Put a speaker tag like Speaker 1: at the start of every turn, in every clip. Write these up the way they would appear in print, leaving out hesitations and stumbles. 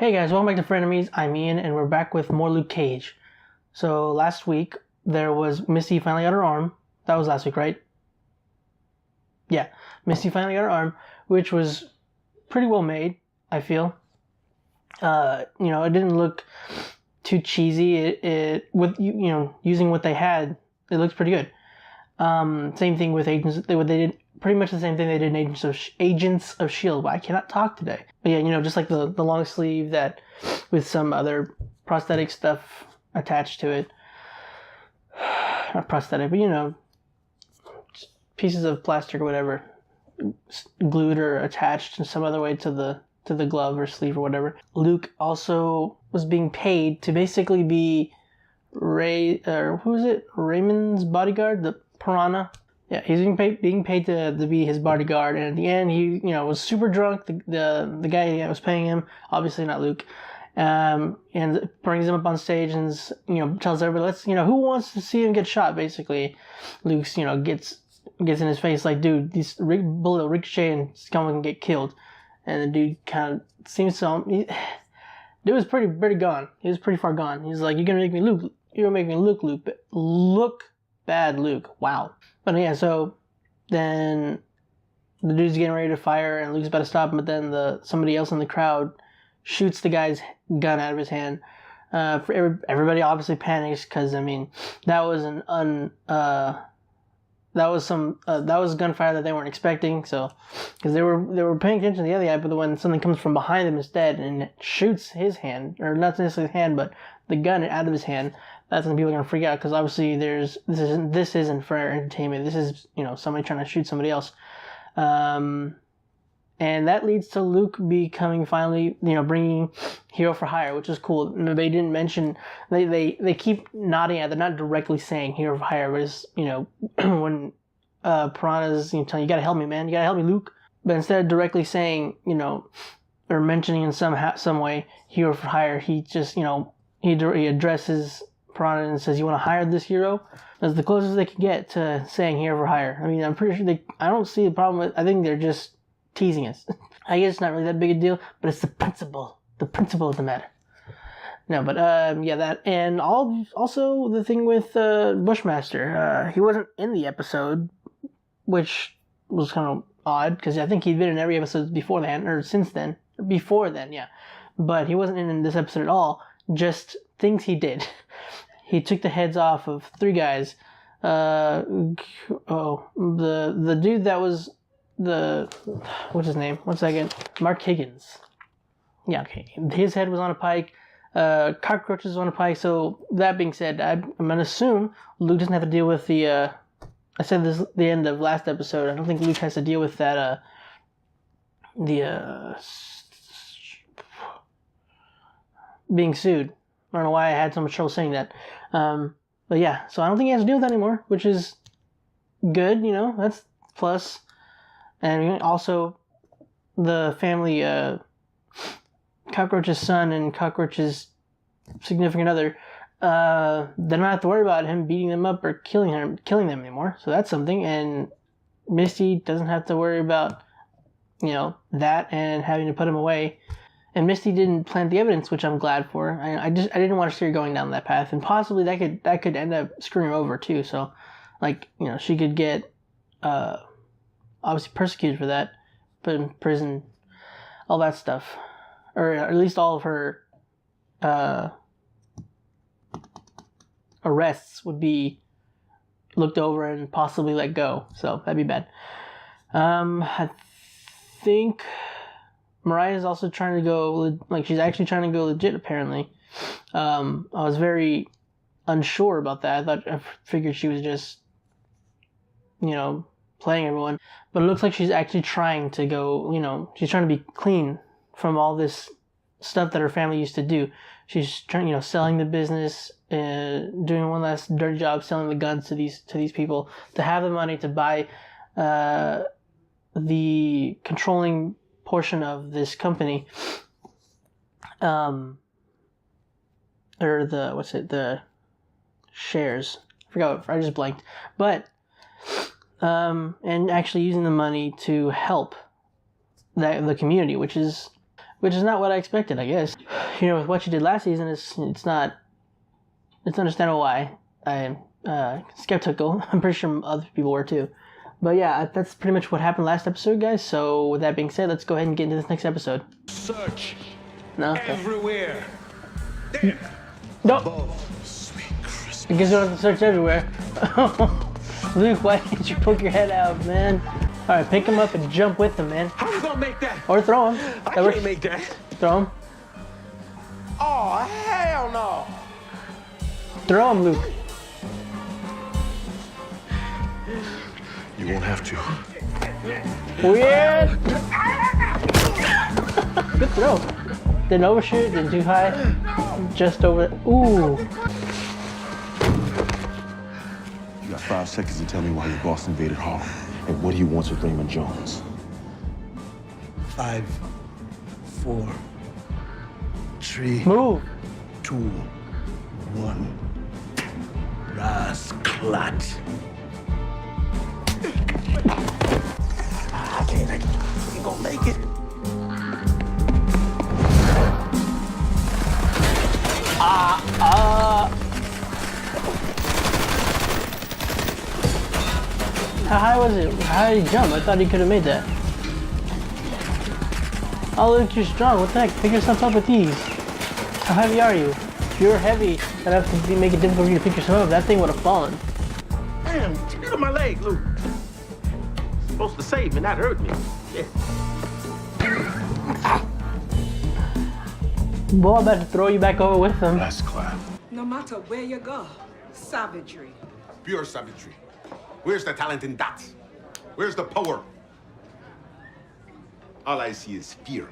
Speaker 1: Hey guys, welcome back to Frenemies. I'm Ian, and we're back with more Luke Cage. So last week there was Misty finally got her arm. That was last week, right? Yeah, Misty finally got her arm, which was pretty well made, I feel. It didn't look too cheesy. It with using what they had, it looks pretty good. Same thing with Agents. They did pretty much the same thing they did in Agents of Shield. But I cannot talk today. But yeah, just like the long sleeve that with some other prosthetic stuff attached to it. Not prosthetic, but pieces of plastic or whatever glued or attached in some other way to the glove or sleeve or whatever. Luke also was being paid to basically be Raymond's bodyguard, the Piranha. Yeah, he's being paid to be his bodyguard, and at the end he was super drunk. The guy that was paying him, obviously not Luke, and brings him up on stage and tells everybody, let's who wants to see him get shot. Basically, Luke's gets in his face like, dude, this bullet will ricochet and someone can get killed, and the dude kind of seems to dude was pretty gone. He was pretty far gone. He's like, you're gonna make me look bad, Luke. Wow. But yeah, so then the dude's getting ready to fire, and Luke's about to stop him, but then somebody else in the crowd shoots the guy's gun out of his hand. Everybody obviously panics because that was gunfire that they weren't expecting. So because they were paying attention to the other guy, but when something comes from behind him instead and it shoots his hand, or not necessarily his hand, but the gun out of his hand, that's when people are gonna freak out, because obviously this isn't for entertainment. This is somebody trying to shoot somebody else, and that leads to Luke becoming finally bringing Hero for Hire, which is cool. They didn't mention, they keep nodding at, they're not directly saying Hero for Hire, but it's when Piranha's telling you gotta help me, man, you gotta help me, Luke. But instead of directly saying or mentioning in some way Hero for Hire, he just he addresses Piranha and says, you want to hire this hero? That's the closest they can get to saying Hero for Hire. I'm pretty sure I don't see the problem with, I think they're just teasing us. I guess it's not really that big a deal, but it's the principle of the matter. No, but that, and also the thing with Bushmaster. He wasn't in the episode, which was kind of odd, because I think he'd been in every episode before then, yeah. But he wasn't in this episode at all, just things he did. He took the heads off of 3 guys. The dude that was what's his name? 1 second. Mark Higgins. Yeah, okay. His head was on a pike. Cockroaches on a pike. So that being said, I'm gonna assume Luke doesn't have to deal with the. I said this at the end of last episode. I don't think Luke has to deal with that. Being sued. I don't know why I had so much trouble saying that. But yeah, so I don't think he has to deal with that anymore, which is good, that's plus. And also, the family, Cockroach's son and Cockroach's significant other, they don't have to worry about him beating them up or killing them anymore. So that's something. And Misty doesn't have to worry about, that and having to put him away. And Misty didn't plant the evidence, which I'm glad for. I didn't want to see her going down that path, and possibly that could end up screwing her over too. So, she could get obviously persecuted for that, put in prison, all that stuff, or at least all of her arrests would be looked over and possibly let go. So that'd be bad. I think Mariah's also trying to go, she's actually trying to go legit, apparently. I was very unsure about that. I figured she was just, playing everyone. But it looks like she's actually trying to go, she's trying to be clean from all this stuff that her family used to do. She's trying, selling the business, doing one last dirty job, selling the guns to these people, to have the money to buy the controlling portion of this company, or the shares. I forgot, I just blanked. But and actually using the money to help the community, which is which is not what I expected, I guess. You know, with what she did last season, it's understandable why I am skeptical. I'm pretty sure other people were too. But yeah, that's pretty much what happened last episode, guys. So with that being said, let's go ahead and get into this next episode.
Speaker 2: Search.
Speaker 1: No? Okay.
Speaker 2: Everywhere. There.
Speaker 1: No.
Speaker 2: Sweet Christmas.
Speaker 1: I guess you don't have to search everywhere. Luke, why didn't you poke your head out, man? Alright, pick him up and jump with him, man.
Speaker 2: How you gonna make that?
Speaker 1: Or throw him.
Speaker 2: I can't make that.
Speaker 1: Throw him.
Speaker 2: Oh, hell no.
Speaker 1: Throw him, Luke.
Speaker 3: You won't have to.
Speaker 1: Weird. Good throw. Didn't overshoot, didn't too high. Just over. Ooh.
Speaker 3: You got 5 seconds to tell me why your boss invaded Harlem and what he wants with Raymond Jones.
Speaker 2: 5, 4, 3,
Speaker 1: Move.
Speaker 2: 2, 1. Rasclat. I can't make it. You gonna make it?
Speaker 1: How high was it? How did he jump? I thought he could have made that. Oh, Luke, you're strong. What the heck? Pick yourself up with these. How heavy are you? If you're heavy, that'd have to make it difficult for you to pick yourself up. That thing would have fallen.
Speaker 2: Damn, get on my leg, Luke. Supposed to save me, not hurt me. Yeah.
Speaker 1: Boy, I'm about to throw you back over with him.
Speaker 3: Rasclat.
Speaker 4: No matter where you go, savagery.
Speaker 5: Pure savagery. Where's the talent in that? Where's the power? All I see is fear.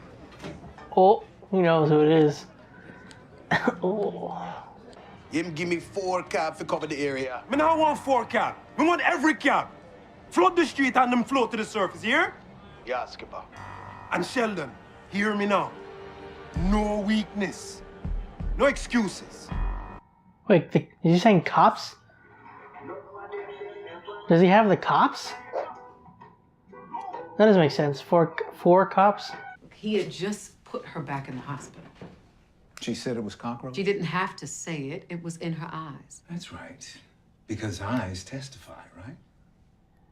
Speaker 1: Oh, he knows who it is. Oh.
Speaker 6: Him give me 4 cab to cover the area.
Speaker 2: Me now want 4 cab. Me want every cab. Flood the street and them float to the surface, here?
Speaker 6: Yeah, Skipper.
Speaker 2: And Sheldon, hear me now. No weakness. No excuses.
Speaker 1: Wait, is he saying cops? Does he have the cops? That doesn't make sense. Four cops?
Speaker 7: He had just put her back in the hospital.
Speaker 8: She said it was cockroach?
Speaker 7: She didn't have to say it. It was in her eyes.
Speaker 8: That's right. Because eyes testify, right?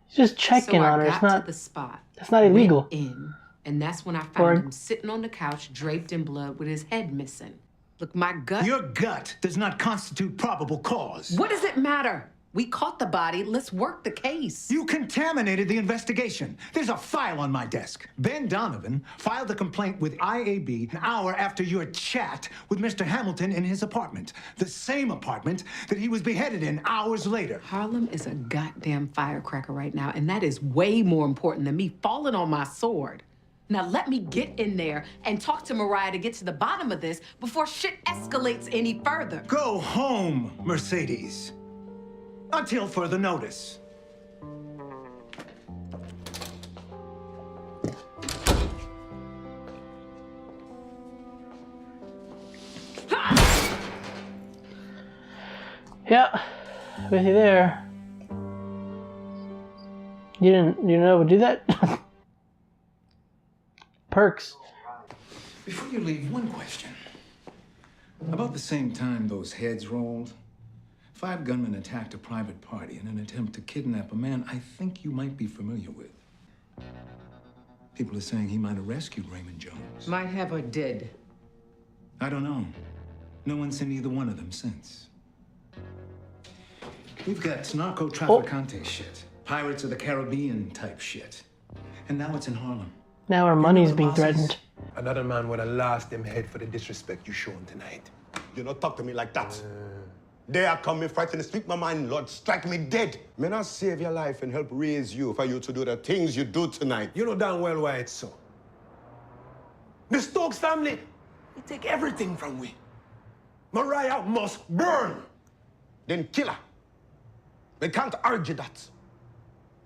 Speaker 1: He's just checking on her.
Speaker 7: So I
Speaker 1: It's
Speaker 7: got
Speaker 1: not.
Speaker 7: to the spot.
Speaker 1: That's not illegal.
Speaker 7: Went in, and that's when I
Speaker 1: Or-
Speaker 7: found him sitting on the couch, draped in blood, with his head missing. Look, my gut.
Speaker 9: Your gut does not constitute probable cause.
Speaker 7: What does it matter? We caught the body. Let's work the case.
Speaker 9: You contaminated the investigation. There's a file on my desk. Ben Donovan filed a complaint with IAB an hour after your chat with Mr. Hamilton in his apartment. The same apartment that he was beheaded in hours later.
Speaker 7: Harlem is a goddamn firecracker right now, and that is way more important than me falling on my sword. Now let me get in there and talk to Mariah to get to the bottom of this before shit escalates any further.
Speaker 9: Go home, Mercedes. Until further notice.
Speaker 1: Yeah, with you there. You didn't know would do that? Perks.
Speaker 8: Before you leave, one question. About the same time those heads rolled, 5 gunmen attacked a private party in an attempt to kidnap a man I think you might be familiar with. People are saying he might have rescued Raymond Jones.
Speaker 7: Might have her dead.
Speaker 8: I don't know. No one's seen either one of them since. We've got narco trafficante shit, Pirates of the Caribbean type shit. And now it's in Harlem.
Speaker 1: Now our money's being threatened.
Speaker 2: Another man would have lost him head for the disrespect you shown tonight.
Speaker 5: You don't talk to me like that. They are coming fight in the street, my man, Lord, strike me dead. May not save your life and help raise you for you to do the things you do tonight.
Speaker 2: You know damn well why it's so. The Stokes family, they take everything from we. Mariah must burn.
Speaker 5: Then kill her. We can't argue that.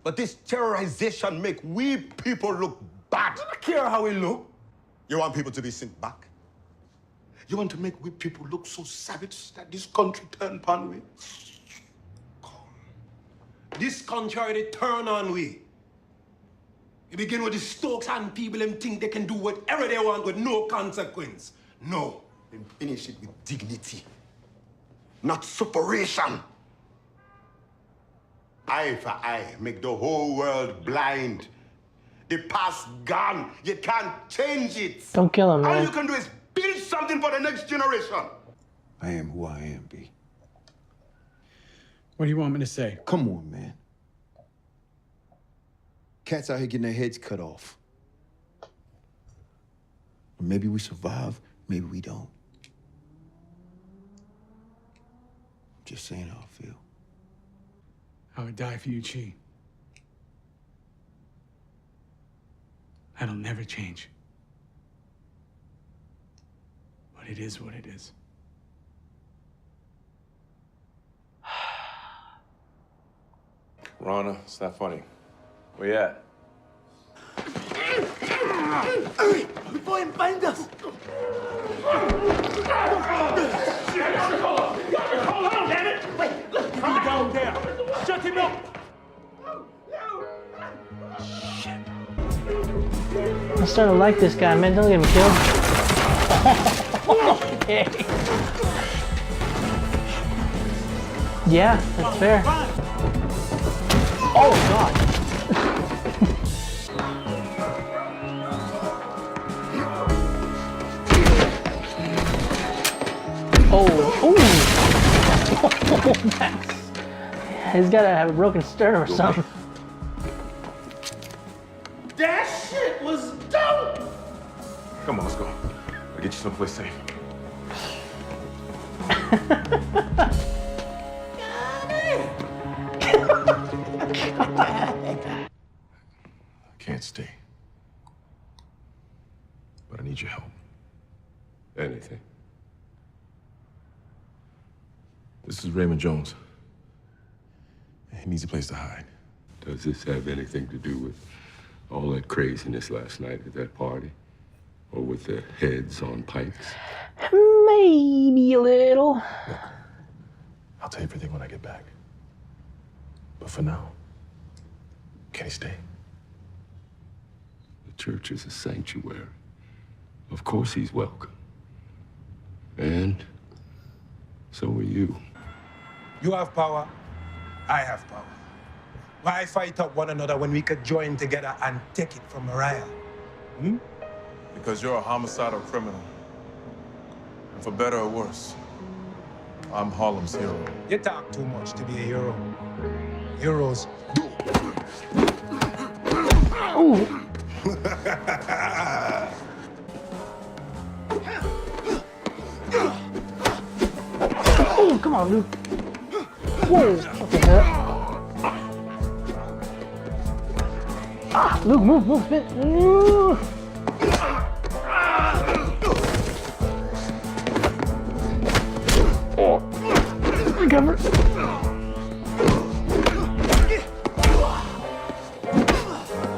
Speaker 5: But this terrorization make we people look bad.
Speaker 2: I don't care how we look.
Speaker 5: You want people to be sent back? You want to make we people look so savage that this country turn upon we?
Speaker 2: This country already turn on we. You begin with the Stokes and people them think they can do whatever they want with no consequence. No.
Speaker 5: They finish it with dignity, not separation. Eye for eye, make the whole world blind. The past gone, you can't change it.
Speaker 1: Don't kill him,
Speaker 5: All
Speaker 1: man.
Speaker 5: you can do is build something for the next generation.
Speaker 3: I am who I am, B.
Speaker 10: What do you want me to say?
Speaker 3: Come on, man. Cats out here getting their heads cut off. Maybe we survive, maybe we don't. Just saying how I feel.
Speaker 10: I would die for you, Chi. That'll never change. But it is what it is.
Speaker 11: Rana, it's not funny. Where you at?
Speaker 2: Before him find us. Hold on, damn it! Wait, look, come down there. Shut him up.
Speaker 1: I'm starting to like this guy, man. Don't get him killed. Okay. Yeah, that's fair. Oh, God. He's gotta have a broken sternum or something.
Speaker 2: That shit was dope!
Speaker 11: Come on, let's go. I'll get you someplace safe. I can't stay. But I need your help.
Speaker 12: Anything.
Speaker 11: This is Raymond Jones. He needs a place to hide.
Speaker 12: Does this have anything to do with all that craziness last night at that party? Or with the heads on pikes?
Speaker 1: Maybe a little.
Speaker 11: I'll tell you everything when I get back. But for now, can he stay?
Speaker 12: The church is a sanctuary. Of course he's welcome. And so are you.
Speaker 2: You have power, I have power. Why fight up one another when we could join together and take it from Mariah?
Speaker 11: Because you're a homicidal criminal. And for better or worse, I'm Harlem's hero.
Speaker 2: You talk too much to be a hero. Heroes do.
Speaker 1: Ooh. Oh, come on, Luke. Whoa, what the hell? Ah, Luke, move, spin. Recover.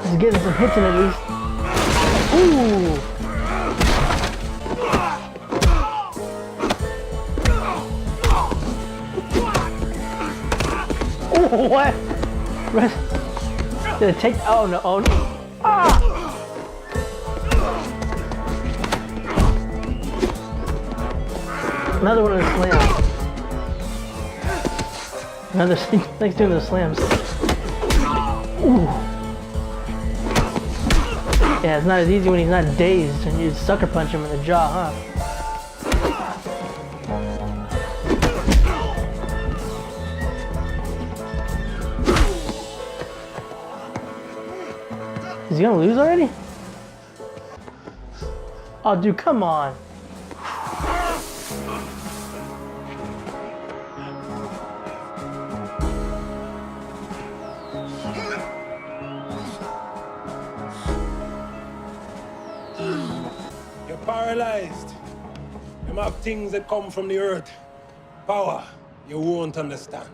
Speaker 1: He's getting some hits in at least. Ooh. Oh, what? Did it take? Oh no! Oh no! Ah! Another one of the slams. Another next doing the slams. Ooh. Yeah, it's not as easy when he's not dazed and you sucker punch him in the jaw, huh? Is he gonna lose already? Oh, dude, come on.
Speaker 2: You're paralyzed. You have things that come from the earth. Power you won't understand.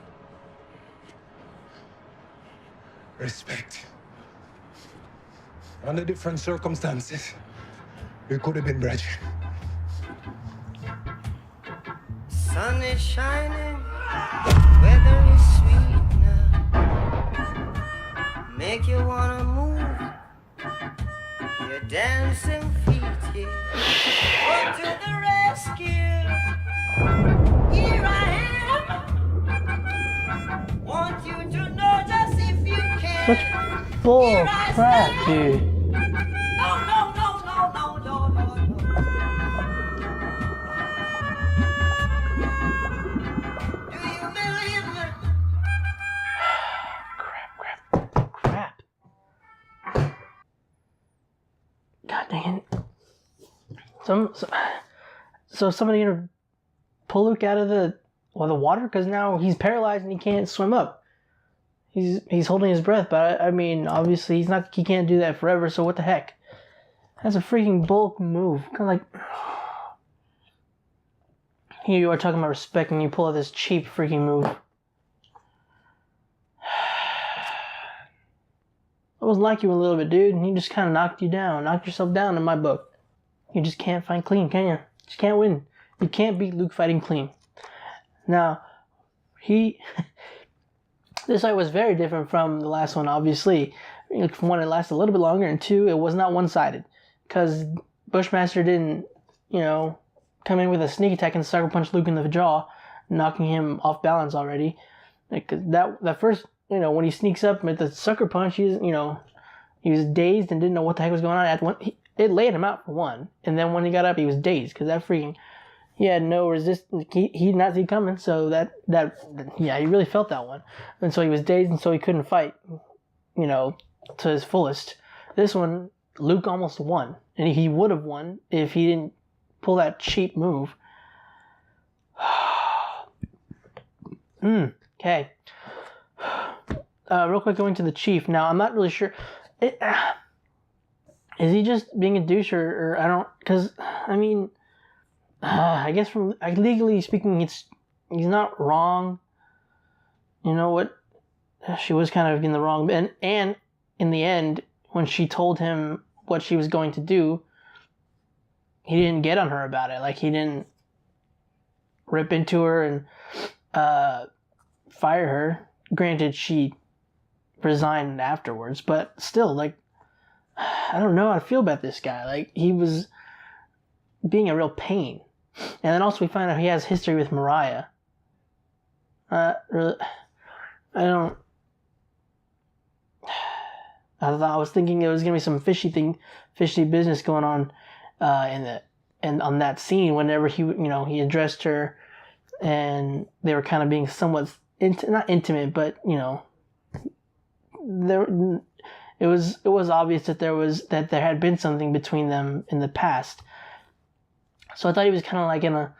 Speaker 2: Respect. Under different circumstances, we could have been brethren.
Speaker 13: Sun is shining, weather is sweet now. Make you wanna move your dancing feet, yeah. Come to the rescue. Here I am. Want you to know just if you can.
Speaker 1: Such bull crap, dude.
Speaker 13: No, no, no, no, no, no, no, no. Do you believe me?
Speaker 1: Crap. God dang it. So somebody gonna pull Luke out of the water? Because now he's paralyzed and he can't swim up. He's holding his breath, but I mean, obviously he can't do that forever, so what the heck? That's a freaking bulk move. Kind of like, here you are talking about respect and you pull out this cheap freaking move. I was like you a little bit, dude, and he just kind of knocked yourself down in my book. You just can't fight clean, can you? Just can't win. You can't beat Luke fighting clean. Now, this fight was very different from the last one, obviously. For one, it lasted a little bit longer, and two, it was not one-sided. Because Bushmaster didn't, come in with a sneak attack and sucker punch Luke in the jaw, knocking him off balance already. Like, that first, when he sneaks up with the sucker punch, he was dazed and didn't know what the heck was going on. It laid him out for one, and then when he got up, he was dazed because he had no resistance. He did not see it coming, so he really felt that one, and so he was dazed, and so he couldn't fight, to his fullest. This one, Luke almost won, and he would have won if he didn't pull that cheap move. Okay. Real quick, going to the Chief. Now, I'm not really sure. Is he just being a douche, or I don't... Because, I mean... I guess from legally speaking, he's not wrong. You know what? She was kind of in the wrong... And in the end, when she told him what she was going to do, he didn't get on her about it. Like, he didn't rip into her and fire her. Granted, she resigned afterwards, but still, like, I don't know how to feel about this guy. Like, he was being a real pain. And then also we find out he has history with Mariah. I was thinking there was gonna be some fishy business going on on that scene whenever he addressed her, and they were kind of being somewhat not intimate, but it was obvious that there had been something between them in the past. So I thought he was kind of like gonna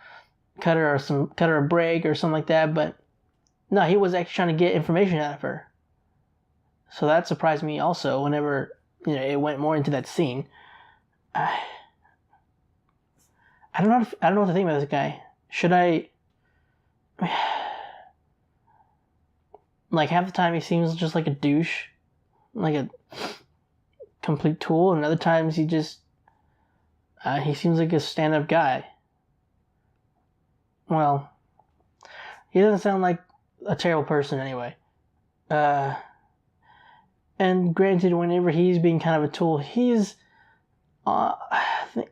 Speaker 1: cut her a break or something like that, but no, he was actually trying to get information out of her. So that surprised me also whenever it went more into that scene. I don't know what to think about this guy. Should I... Like, half the time he seems just like a douche, like a complete tool, and other times he just... he seems like a stand-up guy. Well, he doesn't sound like a terrible person anyway. And granted, whenever he's being kind of a tool, he's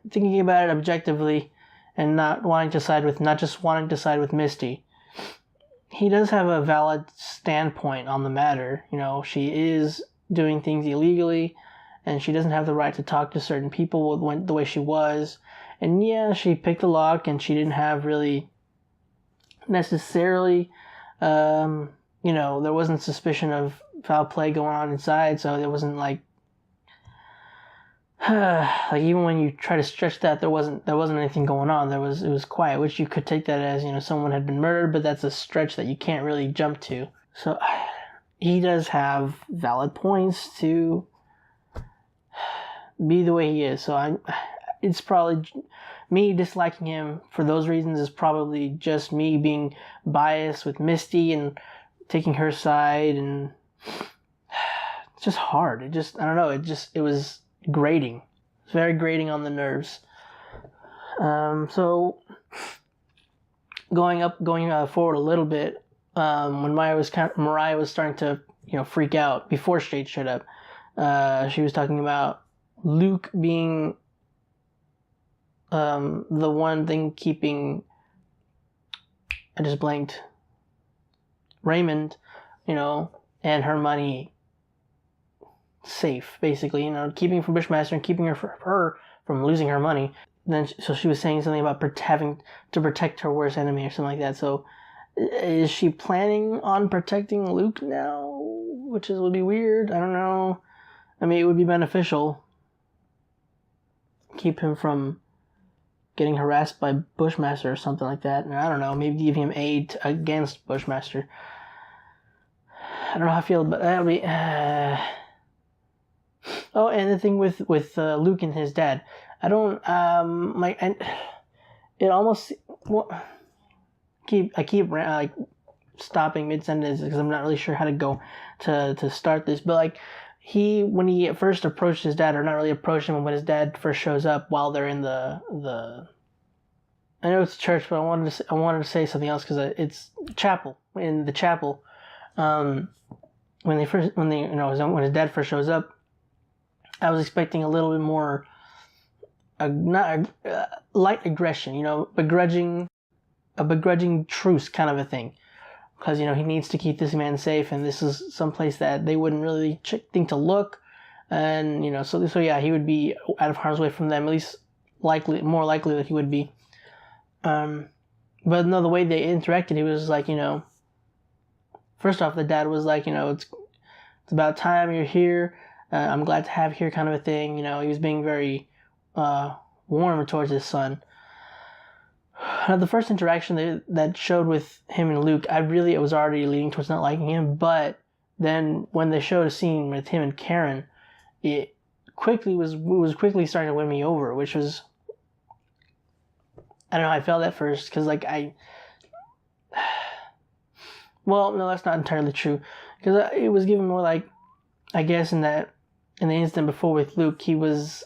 Speaker 1: thinking about it objectively and not just wanting to side with Misty. He does have a valid standpoint on the matter. She is doing things illegally, and she doesn't have the right to talk to certain people the way she was. And yeah, she picked the lock, and she didn't have really necessarily, there wasn't suspicion of foul play going on inside, so there wasn't like even when you try to stretch that, there wasn't anything going on. It was quiet, which you could take that as someone had been murdered, but that's a stretch that you can't really jump to. So he does have valid points to be the way he is. So it's probably me disliking him for those reasons is probably just me being biased with Misty and taking her side, and it's just hard. I don't know. It was grating. It's very grating on the nerves. So going forward a little bit, when Mariah was starting to freak out before Shade showed up. She was talking about Luke being the one thing keeping, I just blanked, Raymond, you know, and her money safe, basically, you know, keeping from Bushmaster and keeping her from losing her money. Then, so she was saying something about having to protect her worst enemy or something like that. So, is she planning on protecting Luke now? Which would be weird. I don't know. I mean, it would be beneficial. Keep him from getting harassed by Bushmaster or something like that. And I don't know, maybe giving him aid against Bushmaster. I don't know how I feel, but that would be... Oh, and the thing with Luke and his dad. I don't... it almost... I keep like stopping mid-sentence because I'm not really sure how to go to start this. But like, when he first approached his dad, or not really approached him, when his dad first shows up while they're in the I know it's church, but I wanted to say something else because it's chapel. In the chapel, when his dad first shows up, I was expecting a little bit more, light aggression, you know, a begrudging truce kind of a thing. Because, you know, he needs to keep this man safe, and this is someplace that they wouldn't really think to look. And, you know, so yeah, he would be out of harm's way from them, at least more likely that he would be. But no, the way they interacted, he was like, you know, first off, the dad was like, you know, it's about time you're here. I'm glad to have you here, kind of a thing. You know, he was being very warm towards his son. The first interaction that showed with him and Luke, I was already leaning towards not liking him, but then when they showed a scene with him and Karen, it was quickly starting to win me over, which was, I don't know how I felt at first, because like well, no, that's not entirely true, because it was given more like, I guess in the instant before with Luke, he was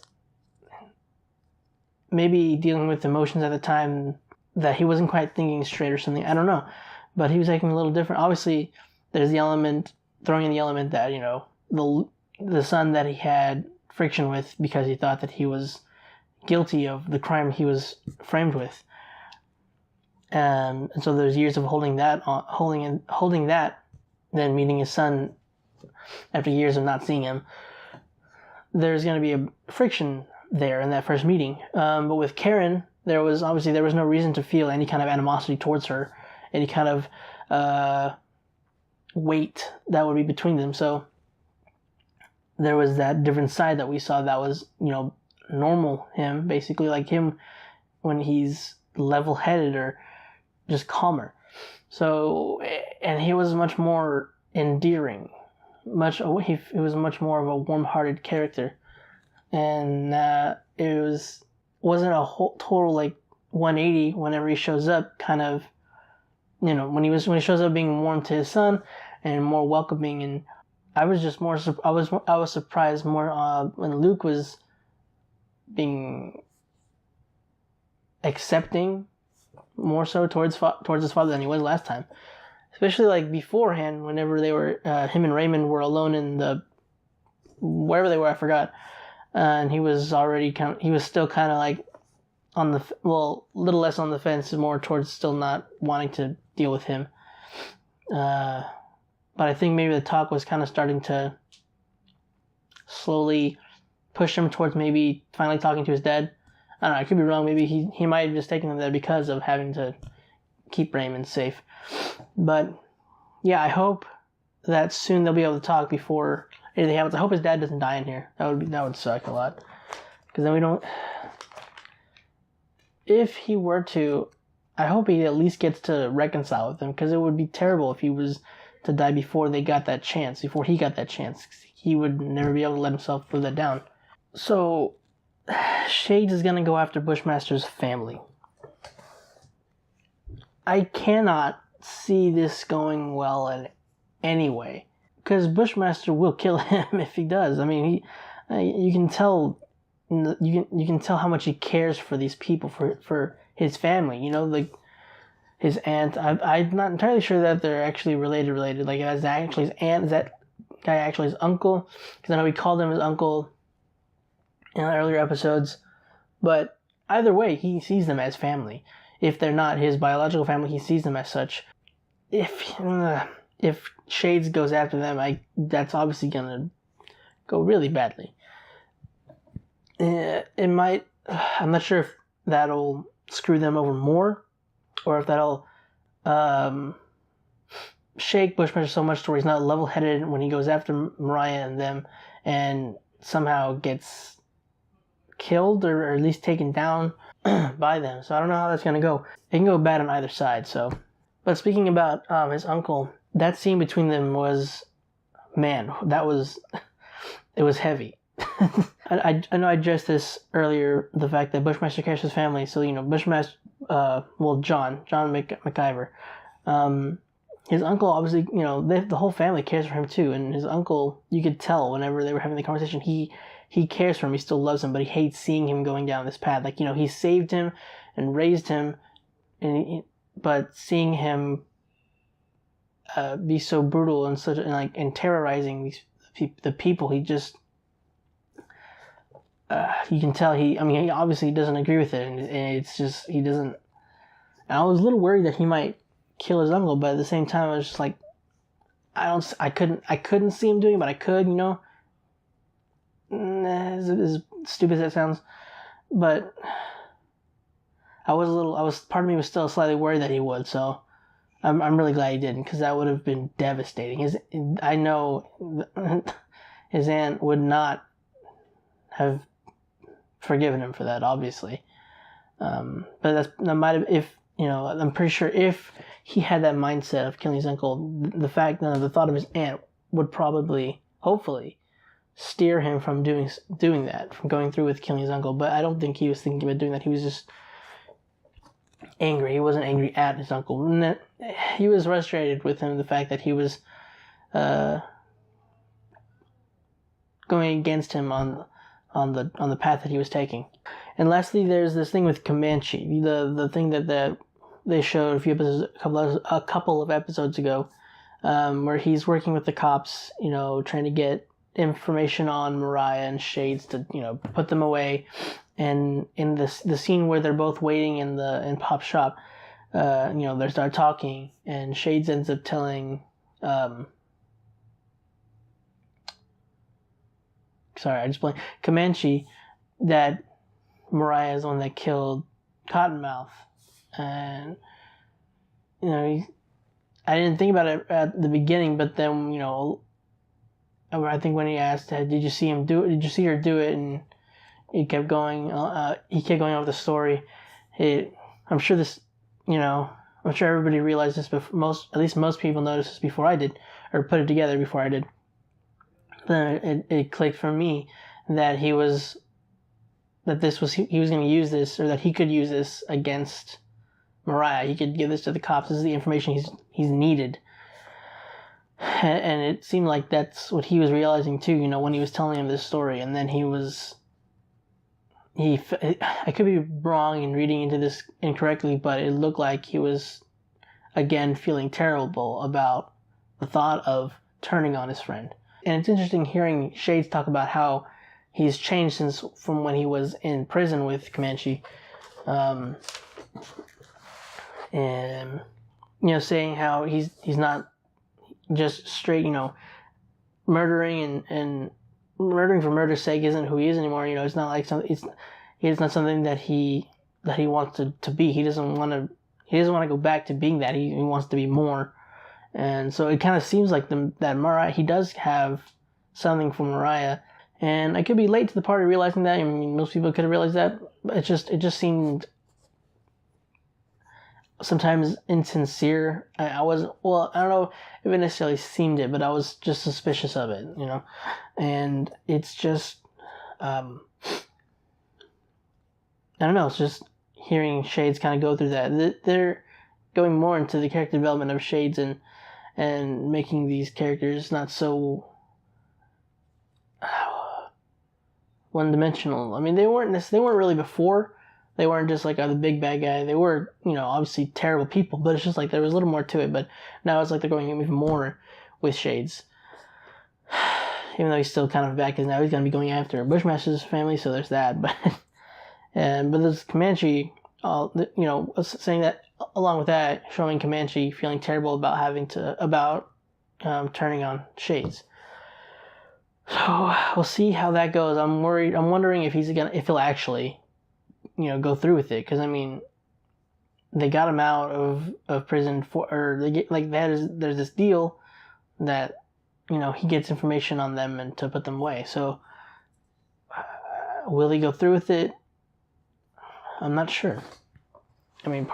Speaker 1: maybe dealing with emotions at the time that he wasn't quite thinking straight or something. I don't know. But he was acting a little different. Obviously, there's throwing in the element that, you know, the son that he had friction with because he thought that he was guilty of the crime he was framed with. And so there's years of holding that, then meeting his son after years of not seeing him. There's going to be a friction there in that first meeting. But with Karen, there was no reason to feel any kind of animosity towards her, any kind of weight that would be between them. So there was that different side that we saw that was, you know, normal him, basically like him when he's level-headed or just calmer. So, and he was much more endearing. He was much more of a warm-hearted character. And it wasn't a whole total like 180 whenever he shows up, kind of, you know, when he shows up being warm to his son and more welcoming. And I was just more I was surprised more when Luke was being accepting more so towards his father than he was last time, especially like beforehand whenever they were him and Raymond were alone in wherever they were, I forgot. And he was still kind of like a little less on the fence, more towards still not wanting to deal with him. But I think maybe the talk was kind of starting to slowly push him towards maybe finally talking to his dad. I don't know, I could be wrong. Maybe he might have just taken him there because of having to keep Raymond safe. But yeah, I hope that soon they'll be able to talk before anything happens. I hope his dad doesn't die in here. That would suck a lot. Because then we don't... If he were to, I hope he at least gets to reconcile with them, because it would be terrible if he was to die before he got that chance. He would never be able to let himself live that down. So, Shades is going to go after Bushmaster's family. I cannot see this going well in any way, because Bushmaster will kill him if he does. I mean, you can tell how much he cares for these people, for his family. You know, like his aunt. I'm not entirely sure that they're actually related. Like, is that actually his aunt? Is that guy actually his uncle? Because I know he called him his uncle in earlier episodes. But either way, he sees them as family. If they're not his biological family, he sees them as such. If Shades goes after them, that's obviously gonna go really badly. It might. I'm not sure if that'll screw them over more, or if that'll shake Bushmaster so much to where he's not level-headed when he goes after Mariah and them, and somehow gets killed or at least taken down by them. So I don't know how that's gonna go. It can go bad on either side. So, but speaking about his uncle, that scene between them was, man, it was heavy. I know I addressed this earlier, the fact that Bushmaster cares for his family. So, Bushmaster, John McIver, his uncle obviously, the whole family cares for him too. And his uncle, you could tell whenever they were having the conversation, he cares for him, he still loves him, but he hates seeing him going down this path. Like, he saved him and raised him, but seeing him be so brutal and terrorizing the people, he just, you can tell he obviously doesn't agree with it, and it's just, he doesn't. And I was a little worried that he might kill his uncle, but at the same time I was just like, I couldn't see him doing it, but I could, as stupid as that sounds. But part of me was still slightly worried that he would, so I'm really glad he didn't, because that would have been devastating. I know his aunt would not have forgiven him for that, obviously. But that might have, I'm pretty sure if he had that mindset of killing his uncle, the thought of his aunt would probably, hopefully, steer him from doing that, from going through with killing his uncle. But I don't think he was thinking about doing that. He was just angry. He wasn't angry at his uncle. He was frustrated with him, the fact that he was going against him on the path that he was taking. And lastly, there's this thing with Comanche, the thing that they showed a couple of episodes ago, where he's working with the cops, trying to get information on Mariah and Shades to, put them away. And in the scene where they're both waiting in Pop's shop, they start talking, and Shades ends up telling, Comanche, that Mariah is the one that killed Cottonmouth. And, I didn't think about it at the beginning, but then, I think when he asked, did you see him do it? Did you see her do it? And he kept going over the story. I'm sure everybody realized this, but at least most people noticed this before I did, or put it together before I did. Then it clicked for me that he was going to use this, or that he could use this against Mariah. He could give this to the cops. This is the information he's needed. And it seemed like that's what he was realizing too, when he was telling him this story. And then I could be wrong in reading into this incorrectly, but it looked like he was, again, feeling terrible about the thought of turning on his friend. And it's interesting hearing Shades talk about how he's changed from when he was in prison with Comanche. And, saying how he's not just straight, murdering and murdering for murder's sake isn't who he is anymore. It's not like it's not something that he wants to be. He doesn't want to go back to being that. He wants to be more. And so it kind of seems like that Mariah, he does have something for Mariah. And I could be late to the party realizing that. I mean, most people could have realized that. But it just seemed sometimes insincere. I don't know if it necessarily seemed it, but I was just suspicious of it, And it's just, I don't know, it's just hearing Shades kind of go through that. They're going more into the character development of Shades and making these characters not so one-dimensional. I mean, they weren't really before. They weren't just like the big bad guy. They were, obviously terrible people, but it's just like there was a little more to it. But now it's like they're going even more with Shades. even though he's still kind of back, because now he's going to be going after Bushmaster's family, so there's that. But but this Comanche, saying that along with that, showing Comanche feeling terrible about turning on Shades. So we'll see how that goes. I'm wondering if if he'll actually, go through with it, because I mean, they got him out of prison there's this deal that he gets information on them and to put them away. So will he go through with it? I'm not sure. I mean,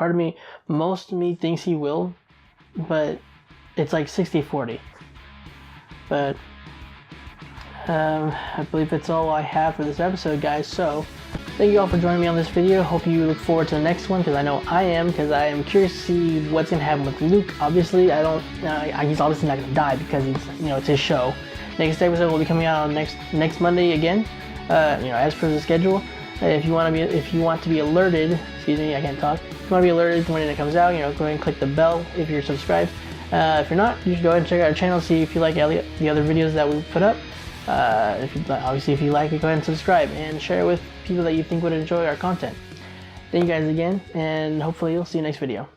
Speaker 1: most of me thinks he will, but it's like 60-40. But I believe that's all I have for this episode, guys. So thank you all for joining me on this video. Hope you look forward to the next one, because I know I am, because I am curious to see what's going to happen with Luke. Obviously, he's obviously not going to die, because it's his show. Next episode will be coming out on next Monday again, as per the schedule. If you want to be alerted, excuse me, I can't talk. If you want to be alerted when it comes out, go ahead and click the bell if you're subscribed. If you're not, you should go ahead and check out our channel, see if you like the other videos that we put up. If you like it, go ahead and subscribe and share it with people that you think would enjoy our content. Thank you guys again, and hopefully you'll see you next video.